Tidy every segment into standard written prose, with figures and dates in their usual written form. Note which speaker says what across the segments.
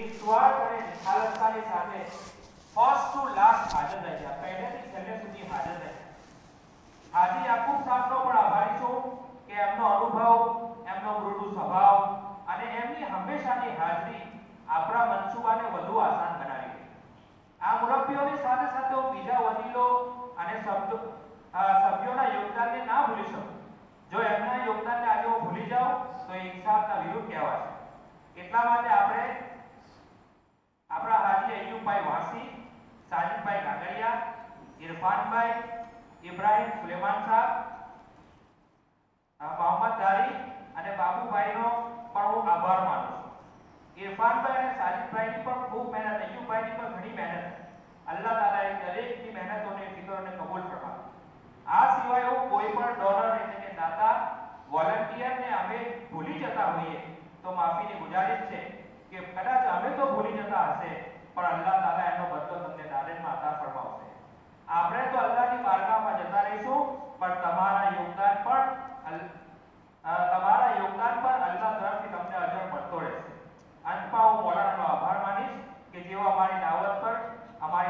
Speaker 1: નિસ્વાર્થ અને નિખાલસતાની સાથે ફર્સ્ટ ટુ લાસ્ટ હાજર રહ્યા, પહેલેથી છેલ્લે સુધી હાજર રહ્યા। હાજી યાકૂબ સાહેબનો પણ આભારી છું કે એમનો અનુભવ, એમનો મૃદુ સ્વભાવ અને એમની હંમેશાની હાજરી આપણા મનસુબાને વધુ આસાન બનાવી ગઈ। આ મુરબ્બીઓની સાથે સાથે હું બીજા વડીલો અને સભ્યોના યોગદાનને ના ભૂલી શકું। જો એમના યોગદાનને આજે હું ભૂલી જાઉં તો એ ઇન્સાફના વિરુદ્ધ કહેવાશે। એટલા માટે આપણે આપણા હાજી અય્યુબભાઈ વાસી, સાજિદભાઈ ગાગડિયા, ઇરફાનભાઈ, ઇબ્રાહિમ સુલેમાન સાહેબ, મોહમ્મદ દારી અને બાબુભાઈનો પણ હું આભાર માનું છું। ઇરફાનભાઈ અને સાજિદભાઈની પણ ખૂબ મહેનત, અય્યુબભાઈની પણ ઘણી મહેનત। અલ્લાહ તાલા એ દરેકની મહેનતોને ફિકરોને કબૂલ ફરમાવે। આ સિવાય હું કોઈ પણ ડોનર એટલે કે દાતા, વોલન્ટિયરને અમે ભૂલી જતા હોઈએ તો માફીની ગુજારિશ છે કે કદાચ અમે તો ભૂલી જતા હશે પણ અલ્લાહ તાલા એનો બદલો તમને દારેનમાં અતા ફરમાવશે। આપણે તો અલ્લાહની બારગાહમાં જતા રહીશું પણ તમારા યોગદાન પર અલ્લાહ તરફથી તમને અજર મળતો રહેશે। અંતમાં હું મૌલાનાનો આભાર માનીશ કે જેઓ અમારી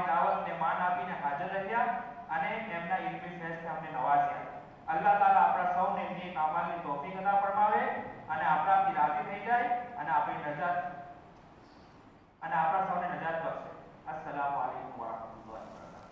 Speaker 1: દાવતને માન આપીને હાજર રહ્યા અને એમના ઇલ્મી ફેઝથી અમને નવાજ્યા। અલ્લાહ તાલા આપણા સૌને નેક અમલની તૌફીક અતા ફરમાવે અને આપણાથી રાજી થઈ જાય અને આપણા સૌને નજાત બક્ષે। અસ્સલામુ અલૈકુમ વરહમતુલ્લાહિ વબરકાતુહુ।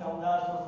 Speaker 2: 1400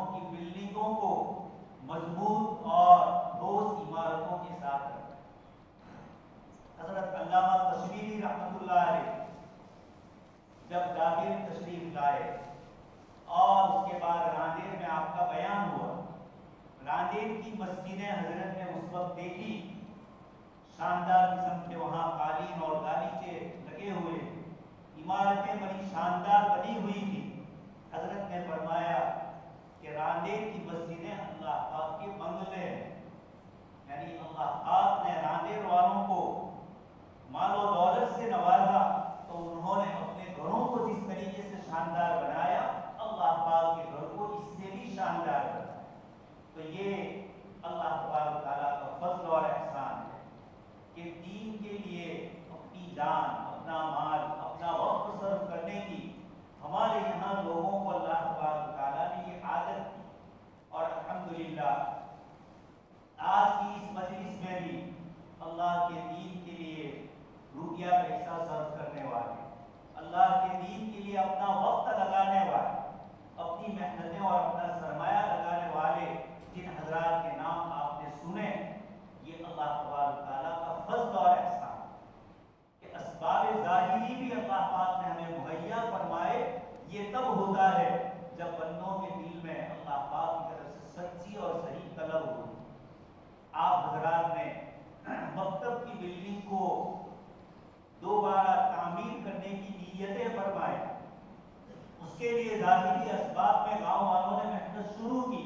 Speaker 2: مدرسوں کی بلڈنگوں کو مضبوط اور ٹھوس عمارتوں کے ساتھ رکھا۔ حضرت علامہ کشمیری رحمۃ اللہ علیہ جب ڈاگیر تشریف لائے اور اس کے بعد راندیر میں آپ کا بیان ہوا، راندیر کی مسجدیں حضرت نے اس وقت دیکھی، شاندار قسم کے وہاں قالین اور گالیچے لگے ہوئے، عمارتیں بڑی شاندار بنی ہوئی تھی۔ حضرت نے فرمایا کہ راندیر کی مسجدیں اللہ پاک کے بنگلے ہیں، یعنی اللہ پاک نے راندیر والوں کو مال و دولت سے نوازا تو انہوں نے اپنے گھروں کو جس طریقے سے شاندار بنایا، اللہ پاک کے گھر کو اس سے بھی شاندار بنایا۔ تو یہ اللہ تبارک تعالیٰ کا فضل اور احسان ہے کہ دین کے لیے اپنی جان، اپنا مال، اپنا وقت صرف کرنے کی ہمارے یہاں لوگوں کو اللہ تبارک تعالیٰ نے یہ عادت دی، اور الحمدللہ آج کی اس مجلس میں بھی اللہ کے دین کے لیے روپیہ پیسہ صرف کرنے والے، اللہ کے دین کے لیے اپنا وقت لگانے والے، اپنی محنتیں اور اپنا سرمایہ لگانے والے جن حضرات کے نام آپ نے سنے، یہ اللہ تبارک تعالیٰ کا فضل اور احسان کہ اسباب ظاہری بھی اللہ پاک نے ہمیں مہیا فرمائے۔ یہ تب ہوتا ہے جب بندوں کے دل میں اللہ پاک کی طرف سے سچی اور صحیح طلب ہو۔ آپ حضرات نے مکتب کی بلڈنگ کو دوبارہ تعمیر کرنے کی نیتیں فرمائی، اس کے لیے ظاہری اسباب میں گاؤں والوں نے محنت شروع کی،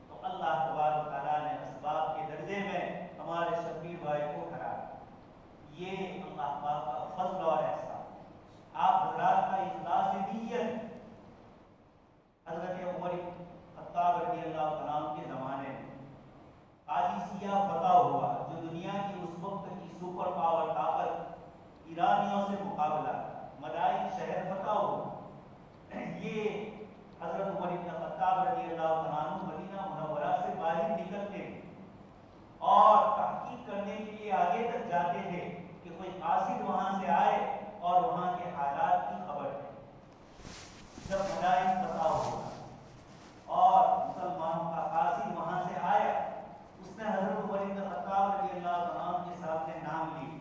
Speaker 2: تو اللہ تبارک تعالیٰ نے اسباب کے درجے میں ہمارے شبیر بھائی کو کھڑا کیا۔ یہ اللہ پاک کا فضل اور احسان۔ آپ حضرات کا اخلاص نیت حضرت عمر خطاب رضی اللہ عنہ کے زمانے میں قادسیہ فتح ہوا، جو دنیا کی اس وقت کی سپر پاور طاقت ایرانیوں سے مقابلہ، مدائن شہر فتح ہوا۔ یہ حضرت عمر بن خطاب رضی اللہ عنہ مدینہ منورہ سے باہر نکلتے اور تحقیق کرنے کے لیے آگے تک جاتے تھے کہ کوئی قاصد وہاں سے آئے اور وہاں کے حالات کی خبر دے۔ جب مدائن فتح ہوا اور مسلمانوں کا قاصد وہاں سے آیا، اس نے حضرت عمر بن خطاب رضی اللہ عنہ کے سامنے نام لی،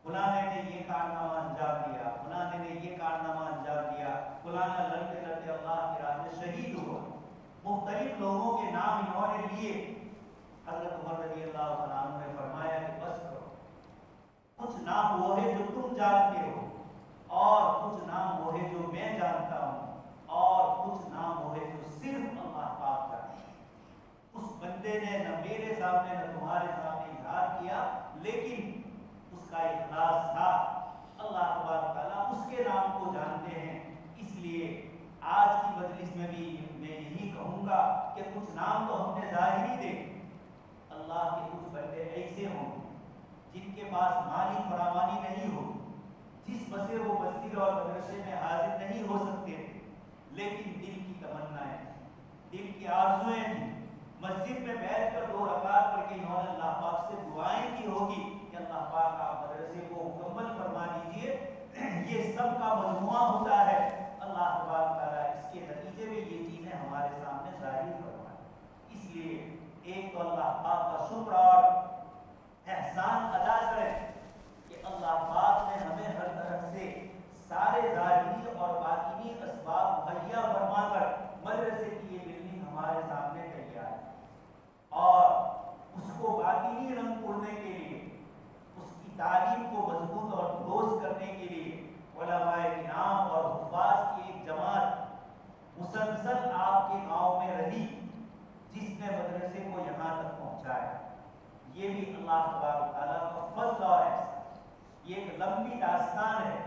Speaker 2: فلانے نے یہ کارنامہ انجام دیا، فلانے نے یہ کارنامہ انجام دیا، فلانا لڑتے لڑتے اللہ کی راہ میں شہید ہوا۔ مختلف لوگوں کے نام انہوں نے لیے۔ حضرت عمر رضی اللہ عنہ نے فرمایا کہ بس کرو، کچھ نام وہ ہے جو تم جانتے ہو، اور کچھ نام وہ ہے جو میں جانتا ہوں، اور کچھ نام وہ ہے جو صرف اللہ پاک جانتا ہے۔ اس بندے نے نہ میرے سامنے نہ تمہارے سامنے اظہار کیا، لیکن اس کا اخلاص تھا۔ اللہ تبارک تعالیٰ اس کے نام کو جانتے ہیں، اس لیے آج کی مجلس میں بھی میں یہی کہوں گا کہ کچھ نام تو ہم نے ظاہری دیکھے، اللہ کے کچھ بندے ایسے ہوں جن کے پاس مالی فراوانی نہیں ہو، جس بسے وہ مسجد اور مدرسے میں حاضر نہیں ہو سکتے تھے، لیکن دل کی تمنائیں، دل کی آرزویں تھیں، مسجد میں بیٹھ کر 2 رکعت پڑھ کے انہوں نے اللہ پاک سے دعائیں کی ہوگی کہ اللہ پاک آپ مدرسے کو مکمل فرما دیجئے۔ یہ سب کا مجموعہ ہوتا ہے، اللہ تبارک تعالیٰ اس کے نتیجے میں یہ چیزیں ہمارے سامنے ظاہر فرمائے۔ اس لیے ایک تو اللہ پاک کا شکر اور احسان ادا کریں کہ اللہ پاک نے ہمیں ہر طرف سے سارے ظاہری اور باطنی اسباب مہیا فرما کر مدرسے کی یہ بلڈنگ ہمارے سامنے تیار ہے، اور اس کو باطنی رنگ پوڑنے کے لیے، اس کی تعلیم کو مضبوط اور ٹھوس کرنے کے لیے علماء کرام اور حفاظ کی ایک جماعت مسلسل آپ کے گاؤں میں رہی، جس نے مدرسے کو یہاں تک پہنچایا۔ یہ بھی اللہ تبارک تعالیٰ کا فضل اور احسان۔ یہ ایک لمبی داستان ہے،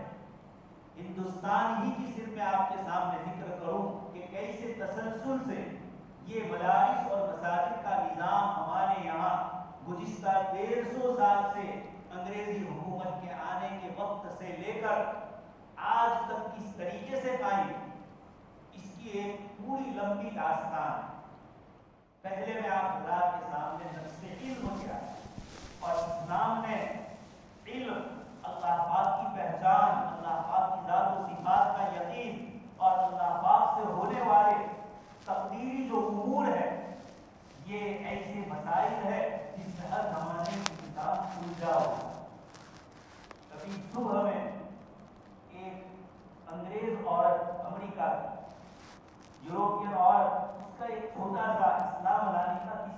Speaker 2: ہندوستان ہی کی صرف میں آپ کے سامنے ذکر کروں کہ کیسے تسلسل سے یہ مدارس اور مساجد کا نظام ہمارے یہاں گزشتہ 150 سال سے انگریزی حکومت کے آنے کے وقت سے لے کر آج تک کس طریقے سے قائم، اس کی ایک پوری لمبی داستان ہے۔ پہلے میں آپ حضرات کے سامنے نفس علم کیا ہے، اور اسلام نے علم، اللہ پاک کی پہچان، اللہ پاک کی ذات و صفات کا یقین، اور اللہ پاک سے ہونے والے تقدیری جو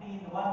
Speaker 2: 3 in 1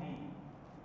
Speaker 2: 3।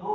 Speaker 2: 2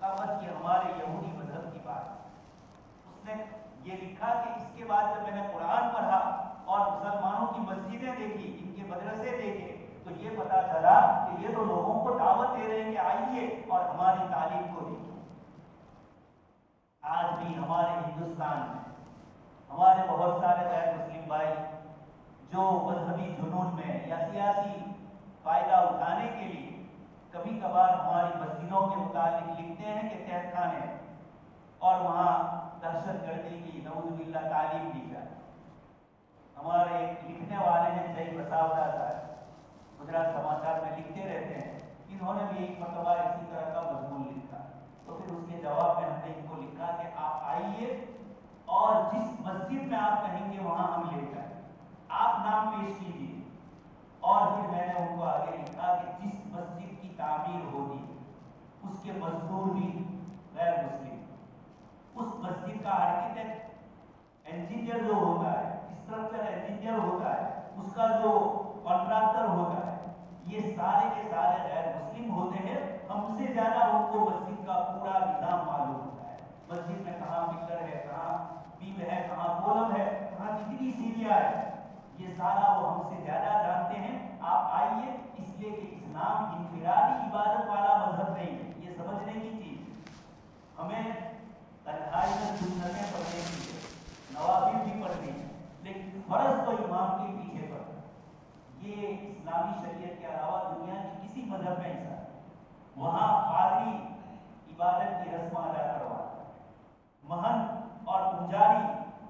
Speaker 2: کہا بس یہ ہمارے یہودی مذہب کی بات ہے۔ اس نے یہ لکھا کہ اس کے بعد جب میں نے قرآن پڑھا اور مسلمانوں کی مسجدیں دیکھی، ان کے مدرسے دیکھے، تو یہ پتا چلا کہ یہ تو لوگوں کو دعوت دے رہے ہیں کہ آئیے اور ہماری تعلیم کو دیکھیے۔ آج بھی ہمارے ہندوستان میں ہمارے بہت سارے غیر مسلم بھائی جو مذہبی جنون میں یا سیاسی فائدہ اٹھانے کے لیے کبھی کبھار ہماری مسجدوں کے متعلق لکھتے ہیں کہ تہہ خانے اور وہاں دہشت گردی کی نعوذ باللہ تعلیم دی جائے۔ ہمارے ایک لکھنے والے ہیں جئی بساوتا صاحب، گجرات سماچار میں لکھتے رہتے ہیں، انہوں نے بھی ایک مرتبہ اسی طرح کا مضمون لکھا، تو پھر اس کے جواب میں ہم نے ان کو لکھا کہ آپ آئیے اور جس مسجد میں آپ کہیں گے وہاں ہم لے جائیں، آپ نام پیش کیجیے۔ اور پھر میں نے ان کو آگے لکھا کہ جس مسجد کی تعمیر ہوگی اس کے مزدور بھی غیر مسلم، اس مسجد کا آرکیٹیکٹ انجینئر جو ہوتا ہے، اسٹرکچر انجینئر ہوتا ہے، اس کا جو کانٹریکٹر ہوتا ہے، یہ سارے کے سارے غیر مسلم ہوتے ہیں۔ ہم سے زیادہ ان کو مسجد کا پورا نظام معلوم ہوتا ہے، مسجد میں کہاں پلر ہے، کہاں بیم ہے، کہاں کولم ہے، کہاں کتنی سیڑھیاں ہے، یہ سارا وہ ہم سے زیادہ جانتے ہیں۔ آپ آئیے، اس لیے کہ اسلام انفرادی عبادت والا مذہب نہیں ہے، یہ سمجھنے کی چیز۔ ہمیں تنہائی میں سنتیں پڑھنے کی ہے، نوافل بھی پڑھنی ہے، لیکن فرض تو امام کے پیچھے پڑھنا ہے۔ یہ اسلامی شریعت کے علاوہ دنیا کے کسی مذہب میں ایسا ہے۔ وہاں پادری عبادت کی رسم ادا کرواتا ہے، مہن اور پجاری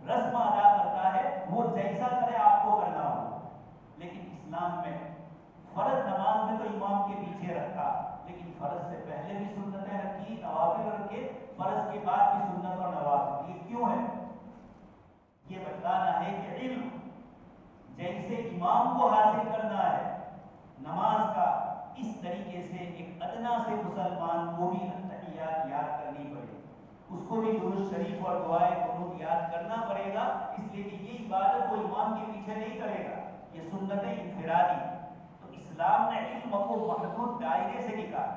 Speaker 2: رسم ادا کرتا ہے، وہ جیسا کرے آپ کو کرنا ہو۔ لیکن اسلام میں فرض نماز میں تو امام کے پیچھے رکھا، لیکن فرض سے پہلے بھی سنتیں رکھی، نوافل رکھے، فرض کے بعد بھی سنت اور نوافل۔ یہ کیوں ہے؟ یہ بتانا ہے کہ علم جیسے امام کو حاصل کرنا ہے، نماز کا اس طریقے سے ایک ادنا سے مسلمان کو بھی التحیات یاد کرنی پڑے، اس کو بھی درود شریف اور دعائے قنوت یاد کرنا پڑے گا، اس لیے کہ یہ عبادت وہ امام کے پیچھے نہیں کرے گا، یہ سنت انفرادی۔ تو اسلام نے علم کو محدود دائرے سے نکالا۔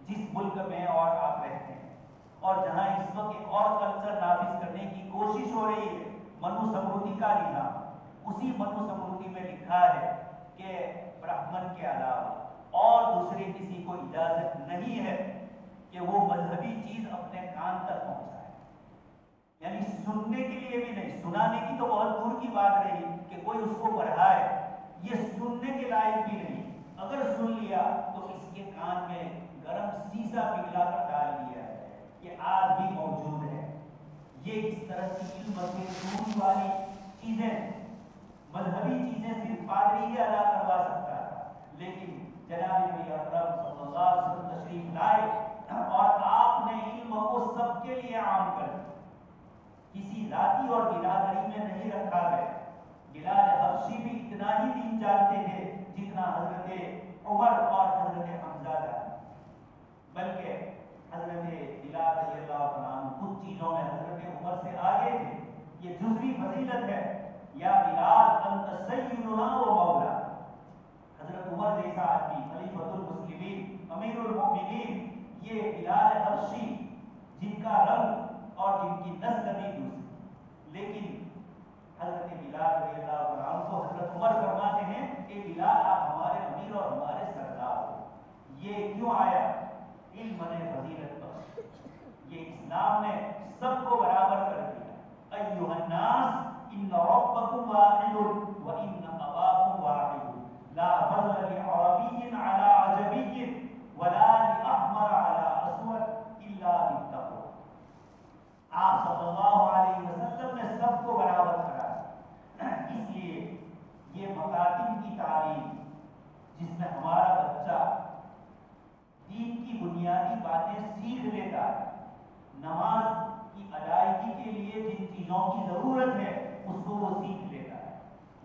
Speaker 2: جس ملک میں اور آپ رہتے ہیں اور جہاں اس وقت ایک اور کلچر نافذ کرنے کی کوشش ہو رہی ہے، منو سمرودھی کا نظام، اسی منو سمرودھی میں لکھا ہے کہ برہمن کے علاوہ اور دوسرے کسی کو اجازت نہیں ہے کہ وہ مذہبی چیز اپنے کان تک پہنچائے، یعنی سننے کے لیے بھی نہیں، سنانے کی تو بہت دور کی بات رہی کہ کوئی اس کو پڑھائے، یہ سننے کے لائق بھی نہیں۔ اگر سن لیا تو اس کے کان میں گرم سیسا پگھلا کر ڈال دیا ہے، یہ آج بھی موجود ہے۔ یہ اس طرح کی علم سے دوری والی چیزیں، مذہبی چیزیں صرف پادری ہی ادا کروا سکتا تھا، لیکن جناب نبی اکرم صلی اللہ علیہ وسلم تشریف لائے اور آپ نے علم کو سب کے لیے عام کر دیا، کسی ذاتی اور برادری میں نہیں رکھا گیا۔ بلال حبشی بھی اتنا ہی دین جانتے تھے جتنا حضرت عمر اور حضرت حمزہ جانتے، بلکہ حضرت بلال رضی اللہ عنہ کچھ چیزوں میں حضرت عمر سے آگے تھے۔ یہ جزوی فضیلت ہے، یا بلال انت سیدنا و مولا۔ حضرت عمر جیسا آدمی، خلیفۃ المسلمین، امیر المؤمنین، یہ بلال حبشی جن کا رنگ اور جن کی نسل بھی دوسری، لیکن حضرت بلال رضی اللہ عنہ کو حضرت عمر فرماتے ہیں کہ بلال آپ ہمارے امیر اور ہمارے سردار ہو۔ یہ کیوں آیا؟ علم نے فضیلت بخشی، یہ اسلام نے سب کو برابر کر دیا۔ ایھا الناس ان ربکم واحد وان اباکم واحد لا فضل لعربی علی عجمی ولا لاحمر علی اسود الا بالتقوی۔ آپ صلی اللہ علیہ وسلم نے سب کو برابر کرا، اس لیے یہ مکاتب کی تعلیم جس میں ہمارا بچہ دین کی بنیادی باتیں سیکھ لیتا ہے، نماز کی ادائیگی کے لیے جن چیزوں کی ضرورت ہے اس کو وہ سیکھ لیتا ہے،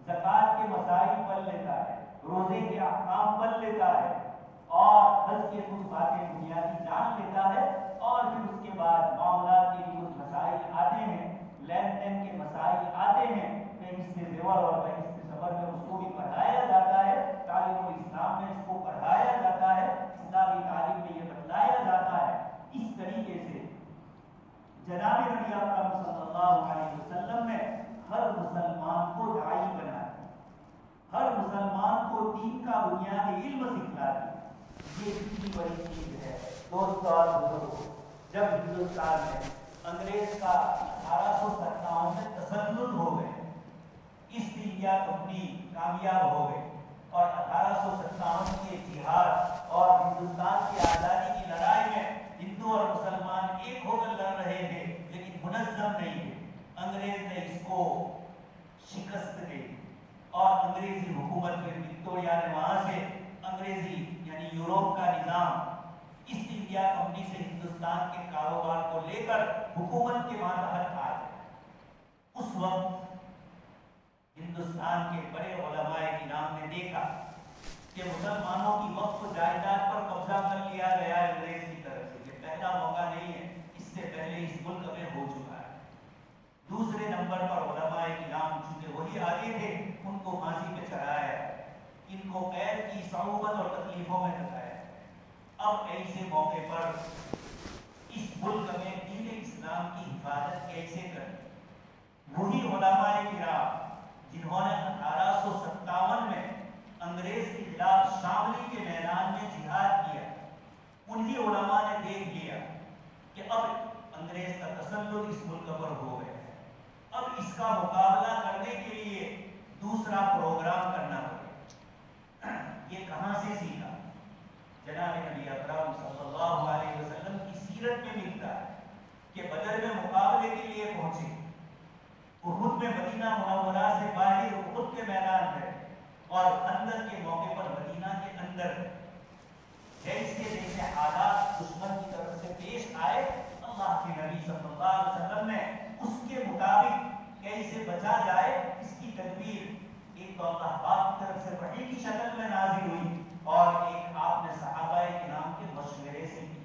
Speaker 2: زکوٰۃ کے مسائل پڑھ لیتا ہے، روزے کے احکام پڑھ لیتا ہے، اور حج کے کچھ باتیں بنیادی جان لیتا ہے، اور پھر اس کے بعد معاملات کے لیے کچھ مسائل آتے ہیں، لین دین کے مسائل آتے ہیں، کہیں سے زیور اور کہیں سے صبر میں اس کو بھی پڑھایا جاتا ہے، تعلیم الاسلام میں اس کو پڑھایا جاتا ہے، اسلامی تعلیم میں یہ بتلایا جاتا ہے۔ اس طریقے نبی اکرم صلی اللہ علیہ وسلم نے ہر مسلمان کو داعی بنا دیا، ہر مسلمان کو دین کا بنیادی علم سکھلا دیا۔ یہ کتنی بڑی چیز ہے دوستو اور بزرگوں۔ جب ہندوستان میں انگریز کا 1857 میں تسلط ہو گئے، ایسٹ انڈیا کمپنی کامیاب ہو گئی اور 1857 کے جہاد اور ہندوستان کی آزادی کی لڑائی میں ہندو اور مسلمان ایک ہو کر لڑ رہے تھے لیکن منظم نہیں تھے۔ انگریز نے اس کو شکست دے دی اور انگریزی حکومت میں وکٹوریہ نے وہاں سے انگریزی یعنی یوروپ کا نظام ایسٹ انڈیا کمپنی سے ہندوستان کے کاروبار کو لے کر حکومت کے ماتحت آ گئے۔ اس وقت ہندوستان کے بڑے علماء کرام نے دیکھا کہ مسلمانوں کی وقف جائیداد پر قبضہ کر لیا گیا ہے انگریز کی طرف سے۔ یہ پہلا موقع نہیں ہے، اس سے پہلے اس ملک میں ہو چکا ہے۔ دوسرے نمبر پر علماء کرام چونکہ وہی آگے تھے، ان کو پھانسی پہ چڑھایا، ان کو قید کی صعوبت اور تکلیفوں میں ڈالا۔ اب ایسے موقع پر اس ملک میں دین اسلام کی حفاظت کیسے کریں؟ وہی علماء کرام جنہوں نے 1857 میں انگریز کے خلاف شاملی کے میدان میں جہاد کیا، انہی علماء نے دیکھ لیا کہ اب انگریز کا تسلط اس ملک پر ہو گیا ہے، اب اس کا مقابلہ کرنے کے لیے دوسرا پروگرام کرنا پڑے۔ یہ کہاں سے سیکھا؟ جناب نبی اکرم صلی اللہ علیہ وسلم کی سیرت میں ملتا ہے کہ بدر میں مقابلے کے لیے پہنچے، احد میں مدینہ منورہ سے باہر احد کے میدان میں اور اندر کے موقع پر مدینہ کے اندر جیسے جیسے حالات دشمن کی طرف سے پیش آئے، اللہ کے نبی صلی اللہ علیہ وسلم نے اس کے مطابق کیسے بچا جائے اس کی تدبیر ایک تو اللہ پاک کی طرف سے وحی کی شکل میں نازل ہوئی اور ایک آپ نے صحابہ کرام کے مشورے سے کی۔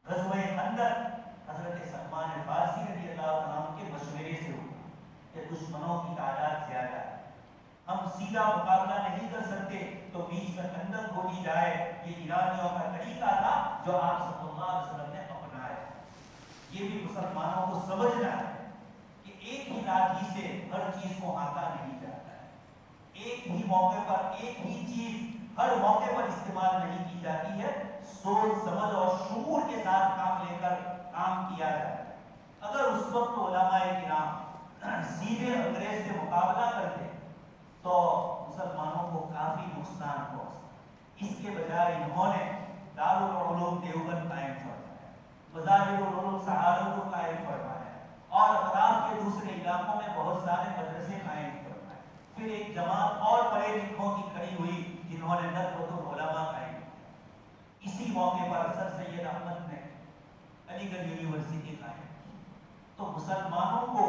Speaker 2: غزوہ خندق حضرت سلمان فارسی رضی اللہ عنہ کے مشورے سے ہوا کہ دشمنوں کی تعداد زیادہ ہے، ہم سیدھا مقابلہ نہیں کر سکتے تو بیچ میں خندق کھودی جائے۔ یہ ایرانیوں کا طریقہ تھا جو آپ صلی اللہ علیہ وسلم نے اپنایا۔ یہ بھی مسلمانوں کو سمجھنا ہے کہ ایک ہی لاٹھی سے ہر چیز کو ہانکا نہیں جاتا ہے، ایک ہی موقع پر ایک ہی چیز ہر موقع پر استعمال نہیں کی جاتی ہے، سوچ سمجھ اور شعور کے ساتھ کام لے کر کام کیا جاتا ہے۔ اگر اس وقت علماء کرام سیدھے انگریز سے مقابلہ کرتے تو مسلمانوں کو کافی نقصان پہنچتا۔ اس کے بجائے انہوں نے دارالعلوم دیوبند قائم فرمایا، مظاہر العلوم سہارنپور قائم فرمایا اور اطراف کے دوسرے علاقوں میں بہت سارے مدرسے قائم فرمائے۔ پھر ایک جماعت اور پڑھے لکھوں کی کھڑی ہوئی جنہوں نے ندوۃ العلماء قائم کی۔ اسی موقع پر سر سید احمد نے علی گڑھ یونیورسٹی قائم کی۔ تو مسلمانوں کو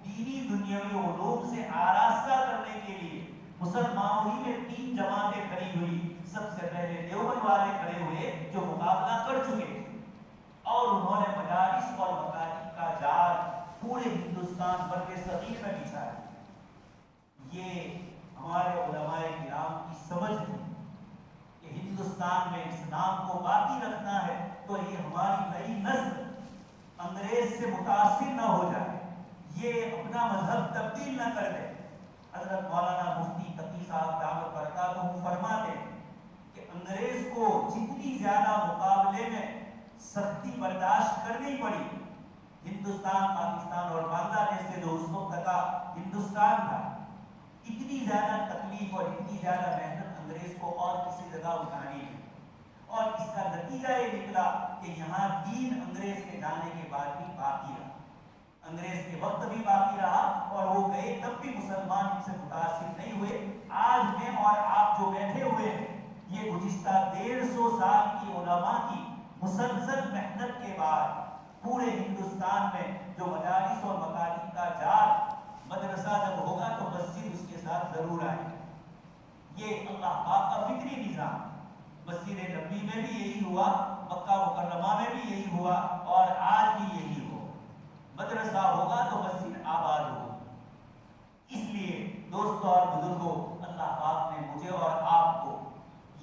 Speaker 2: دینی دنیاوی علوم سے آراستہ کرنے کے لیے مسلمانوں ہی میں 3 جماعتیں کھڑی ہوئی۔ سب سے پہلے دیوبند والے کھڑے ہوئے جو مقابلہ کر چکے تھے اور انہوں نے مدارس اور مکاتب کا جال پورے ہندوستان بر صغیر میں بچھا دیا۔ یہ ہمارے علماء کرام کی سمجھ تھی کہ ہندوستان میں اسلام کو باقی رکھنا ہے تو یہ ہماری نئی نسل انگریز سے متاثر نہ ہو جائے، یہ اپنا مذہب تبدیل نہ کر دے۔ حضرت مولانا مفتی تقی صاحب دعوت برکاتہ فرماتے ہیں کہ انگریز کو جتنی زیادہ مقابلے میں سختی برداشت کرنی پڑی، ہندوستان پاکستان اور بنگلہ دیش سے جو اس وقت کا ہندوستان تھا، اتنی زیادہ تکلیف اور اتنی زیادہ محنت انگریز کو اور کسی جگہ اٹھانی ہے۔ اور اس کا نتیجہ یہ نکلا کہ یہاں دین انگریز کے جانے کے بعد بھی باقی رہا، انگریز کے وقت بھی باقی رہا اور وہ گئے تب بھی مسلمان ان سے متاثر نہیں ہوئے۔ آج میں اور آپ جو بیٹھے ہوئے ہیں، یہ گزشتہ 150 سال کی علماء کی مسلسل محنت کے بعد پورے ہندوستان میں جو مدارس اور مکاتب کا جال، مدرسہ جب ہوگا تو مسجد اس کے ساتھ ضرور آئے۔ یہ اللہ پاک کا فکری نظام، مسجد نبوی میں بھی یہی ہوا، مکہ مکرمہ میں بھی یہی ہوا اور آج بھی یہی ہو۔ مدرسہ ہوگا تو مسجد آباد ہوگی۔ اس لیے دوستو اور بزرگوں، اللہ پاک نے مجھے اور آپ کو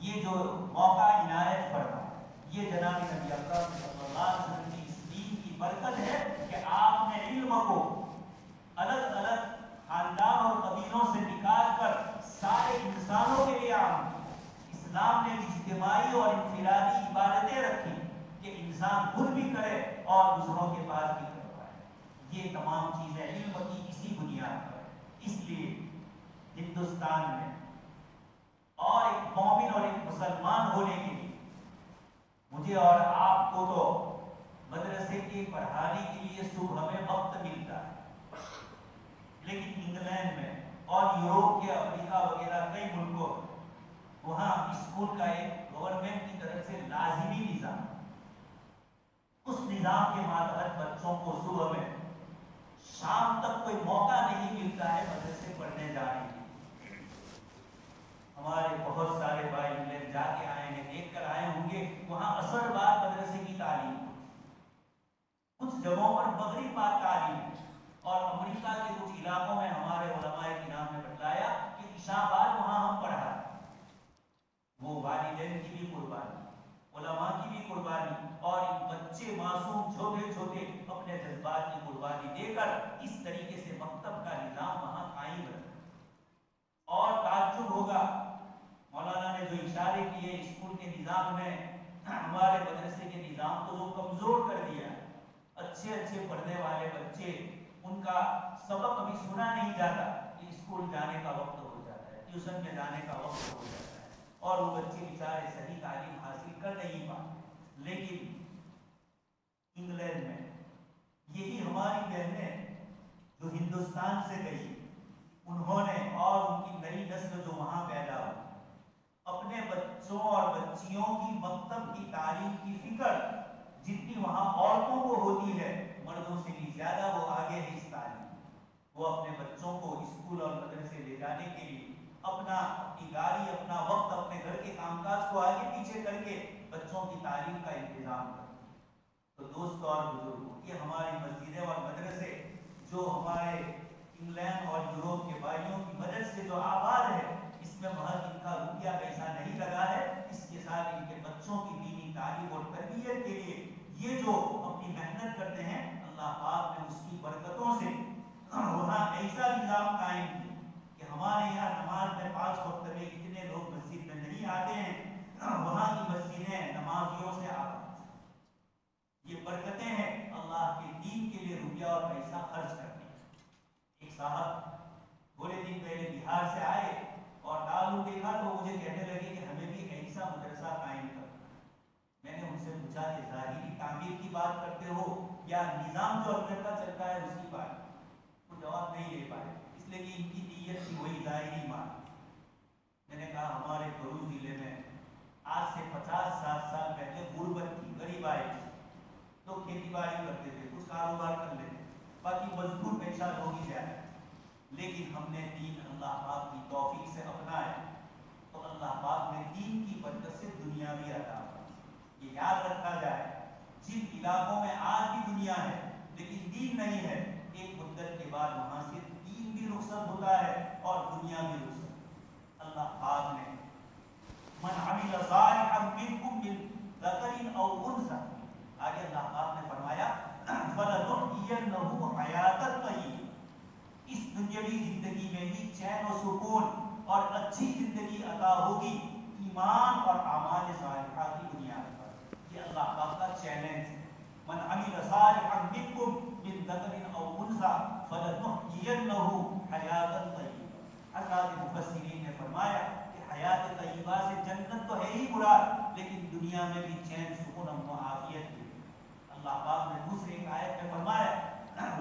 Speaker 2: یہ جو موقع عنایت فرمایا، یہ جناب نبی اکرم صلی اللہ علیہ وسلم کی اس دین کی برکت ہے کہ انفرادی عبادتیں رکھی کہ انسان خود بھی کرے اور دوسروں کے پاس بھی کروائے. یہ تمام چیزیں علم کی اسی بنیاد پر. اس لیے ہندوستان میں اور ایک مومن اور ایک مسلمان ہونے کے لیے مجھے اور آپ کو تو مدرسے کے پڑھانے کے لیے صبح ہمیں وقت ملتا ہے، لیکن انگلینڈ میں اور یوروپ کے افریقہ وغیرہ کئی ملکوں میں وہاں اسکول کا ایک گورنمنٹ کی طرف سے لازمی نظام، اس نظام کے ماتحت بچوں کو صبح میں شام تک کوئی موقع نہیں ملتا ہے مدرسے پڑھنے جانے کی. ہمارے بہت سارے بھائی انگلینڈ جا کے آئے ہیں، دیکھ کر آئے ہوں گے وہاں عصر بعد مدرسے کی تعلیم، کچھ جگہوں پر مغرب بعد تعلیم. اور امریکہ کے کچھ علاقوں میں ہمارے علماء کرام نے بتلایا کہ عشاء بعد وہاں ہم پڑھا. وہ والدین کی بھی قربانی، علماء کی بھی قربانی، اور بچے معصوم چھوٹے چھوٹے اپنے جذبات کی قربانی دے کر اس طریقے سے مکتب کا نظام وہاں قائم رکھا. اور تعجب ہوگا مولانا نے جو اشارے کیے اسکول کے نظام نے ہمارے مدرسے کے نظام کو جو کمزور کر دیا. اچھے اچھے پڑھنے والے بچے ان کا سبق ابھی سنا نہیں جاتا کہ اسکول جانے کا وقت ہو جاتا ہے، ٹیوشن میں جانے کا وقت ہو جاتا ہے، اور وہ بچے بیچارے صحیح تعلیم حاصل کر نہیں پاتے. لیکن انگلینڈ میں یہی ہماری بہنیں جو ہندوستان سے گئی، انہوں نے اور ان کی نئی نسل جو وہاں پیدا ہوئی، اپنے بچوں اور بچیوں کی مکتب کی تعلیم کی فکر جتنی وہاں عورتوں کو ہوتی ہے مردوں سے بھی زیادہ وہ آگے ہے اس تعلیم. وہ اپنے بچوں کو اسکول اور مدرسے لے جانے کے لیے اپنی گاڑی، اپنا وقت، اپنے گھر کے کام کاج کو آگے پیچھے کر کے بچوں کی تعلیم کا انتظام کرتے. تو دوستوں اور بزرگوں، یہ ہماری مسجدیں اور مدرسے جو ہمارے انگلینڈ اور یوروپ کے بھائیوں کی مدد سے جو آباد ہے، اس میں محض ان کا روپیہ پیسہ نہیں لگا ہے. اس کے ساتھ ان کے بچوں کی دینی تعلیم اور تربیت کے لیے یہ جو اپنی محنت کرتے ہیں، اللہ پاک نے اس کی برکتوں سے وہاں ایسا نظام قائم کیا کہ ہمارے یہاں نماز میں 5 وقت میں اتنے لوگ مسجد میں نہیں آتے ہیں، وہاں کی مسجدیں نمازیوں سے آباد. یہ برکتیں ہیں اللہ کے دین کے لیے روپیہ اور پیسہ خرچ کرنے. ایک صاحب تھوڑے دن پہلے بہار سے آئے اور تعلق دیکھا تو مجھے کہنے لگے کہ ہمیں بھی ایسا مدرسہ قائم کرنا. میں نے ان سے پوچھا کہ ظاہری تعمیر کی بات کرتے ہو یا نظام جو اندر کا چلتا ہے اس کی بات؟ وہ جواب نہیں دے پائے، اس لیے کہ ان کی نیت تھی وہی ظاہری بات. میں نے کہا ہمارے بھروچ ضلع میں آج سے 50-60 سال پہلے غربت تھی، غریب آئے تھے، تو کھیتی باڑی کرتے تھے، کچھ کاروبار کر لیتے، باقی مزدور پیشہ لوگ ہی زیادہ. لیکن ہم نے دین اللہ پاک کی توفیق سے اپنایا تو اللہ پاک نے دین کی برکت سے دنیا بھی عطا کی. یہ یاد رکھا جائے، جن علاقوں میں آج بھی دنیا ہے لیکن دین نہیں ہے، ایک مدت کے بعد وہاں سے دین بھی رخصت ہوتا ہے اور دنیا بھی رخصت. اللہ پاک نے من عمل صالحا منکم من ذکر او انثى، آگے اللہ پاک نے فرمایا فَلَنُحْيِيَنَّهُ حَيَاةً طَيِّبَةً، اس دنیاوی زندگی میں ہی چین و سکون اور اچھی زندگی عطا ہوگی ایمان اور اعمال صالحہ کی بنیاد پر. یہ اللہ پاک کا چیلنج ہے. من عمل صالحا منکم من ذکر او انثى فَلَنُحْيِيَنَّهُ حَيَاةً طَيِّبَةً. حضرات مفسرین نے فرمایا کہ حیات طیبہ سے جنت تو ہے ہی مراد، لیکن دنیا میں بھی چین سکون و عافیت بھی. اللہ پاک نے دوسرے ایک آیت میں فرمایا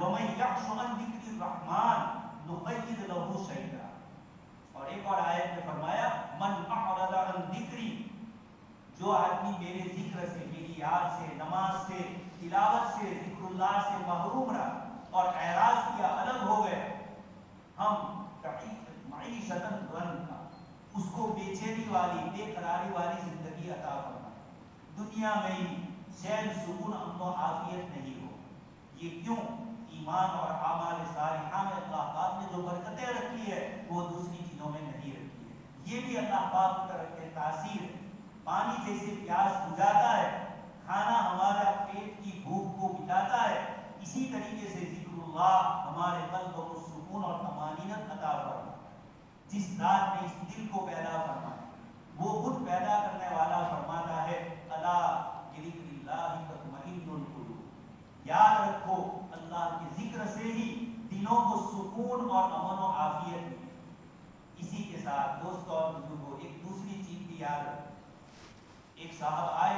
Speaker 2: وَمَن يَعْشُ عَن ذِكْرِ الرَّحْمَنِ نُقَيِّضْ لَهُ شَيْطَانًا، اور ایک اور آیت میں فرمایا من اعرض عن ذکری، جو آدمی میرے ذکر سے، میری یاد سے، نماز سے، تلاوت سے، ذکر اللہ سے محروم رہا اور اعراض کیا، الگ ہو گئے، ہم معیشتاً ضنکا، اس کو بے چینی والی، بے قراری والی زندگی عطا فرمائے، دنیا میں ہی چین سکون امن و عافیت نہیں ہو. یہ کیوں؟ ایمان اور اعمال صالحہ میں اللہ پاک نے جو برکتیں رکھی ہے وہ دوسری چیزوں میں نہیں رکھی ہے. یہ بھی اللہ پاک کی طرف سے تاثیر ہے. پانی جیسے پیاس بجھاتا ہے، کھانا ہمارا پیٹ کی بھوک کو مٹاتا ہے، اسی طریقے سے ذکر اللہ ہمارے قلب کو سکون اور طمانینت عطا فرماتا ہے. جس ذات نے اس دل کو پیدا فرمایا وہ خود پیدا کرنے والا فرماتا ہے